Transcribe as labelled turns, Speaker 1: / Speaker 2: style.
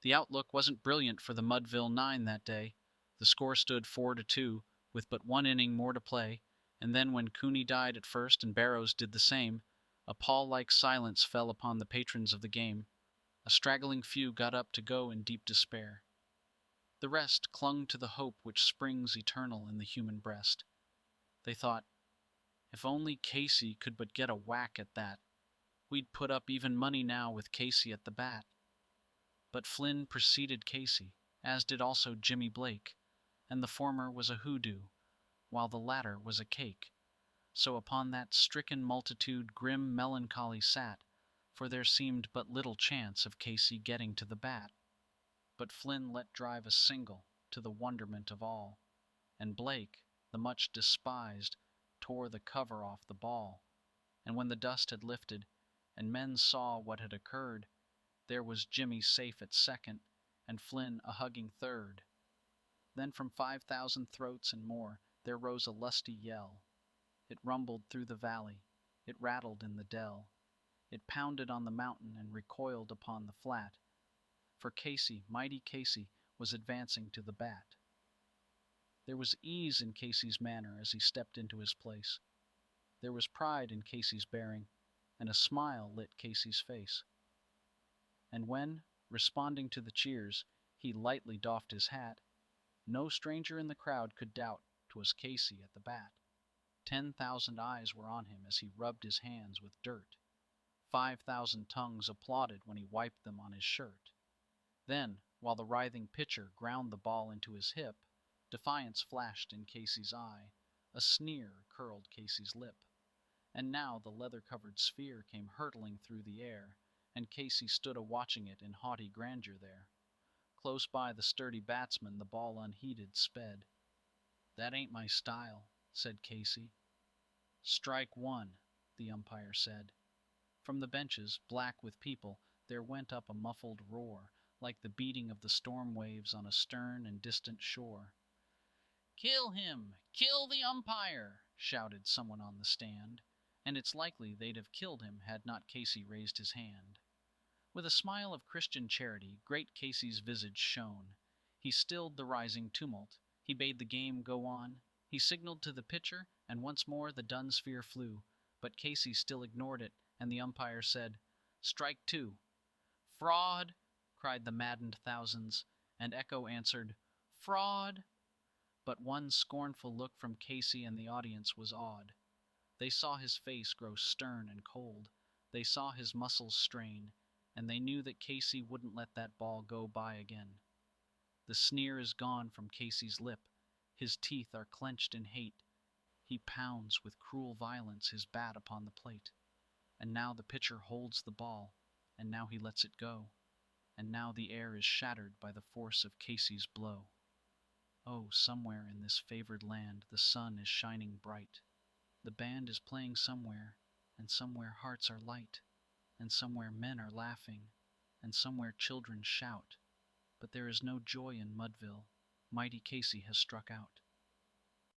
Speaker 1: The outlook wasn't brilliant for the Mudville Nine that day. The score stood 4-2, with but one inning more to play, and then when Cooney died at first and Barrows did the same, a pall-like silence fell upon the patrons of the game. A straggling few got up to go in deep despair. The rest clung to the hope which springs eternal in the human breast. They thought, if only Casey could but get a whack at that, we'd put up even money now with Casey at the bat. But Flynn preceded Casey, as did also Jimmy Blake, and the former was a hoodoo, while the latter was a cake. So upon that stricken multitude grim melancholy sat, for there seemed but little chance of Casey getting to the bat. But Flynn let drive a single, to the wonderment of all, and Blake, the much despised, tore the cover off the ball. And when the dust had lifted, and men saw what had occurred, there was Jimmy safe at second, and Flynn a hugging third. Then from 5,000 throats and more there rose a lusty yell. It rumbled through the valley, it rattled in the dell, it pounded on the mountain and recoiled upon the flat, for Casey, mighty Casey, was advancing to the bat. There was ease in Casey's manner as he stepped into his place. There was pride in Casey's bearing, and a smile lit Casey's face. And when, responding to the cheers, he lightly doffed his hat, no stranger in the crowd could doubt 'twas Casey at the bat. 10,000 eyes were on him as he rubbed his hands with dirt. 5,000 tongues applauded when he wiped them on his shirt. Then, while the writhing pitcher ground the ball into his hip, defiance flashed in Casey's eye, a sneer curled Casey's lip. And now the leather-covered sphere came hurtling through the air, and Casey stood a-watching it in haughty grandeur there. Close by the sturdy batsman the ball unheeded sped. "That ain't my style," said Casey. "Strike one," the umpire said. From the benches, black with people, there went up a muffled roar, like the beating of the storm waves on a stern and distant shore. "Kill him! Kill the umpire!" shouted someone on the stand, and it's likely they'd have killed him had not Casey raised his hand. With a smile of Christian charity, great Casey's visage shone. He stilled the rising tumult. He bade the game go on. He signaled to the pitcher, and once more the dun sphere flew. But Casey still ignored it, and the umpire said, "Strike two." "Fraud!" cried the maddened thousands, and echo answered, "Fraud!" But one scornful look from Casey and the audience was awed. They saw his face grow stern and cold. They saw his muscles strain, and they knew that Casey wouldn't let that ball go by again. The sneer is gone from Casey's lip. His teeth are clenched in hate. He pounds with cruel violence his bat upon the plate. And now the pitcher holds the ball, and now he lets it go, and now the air is shattered by the force of Casey's blow. Oh, somewhere in this favored land the sun is shining bright. The band is playing somewhere, and somewhere hearts are light, and somewhere men are laughing, and somewhere children shout. But there is no joy in Mudville. Mighty Casey has struck out.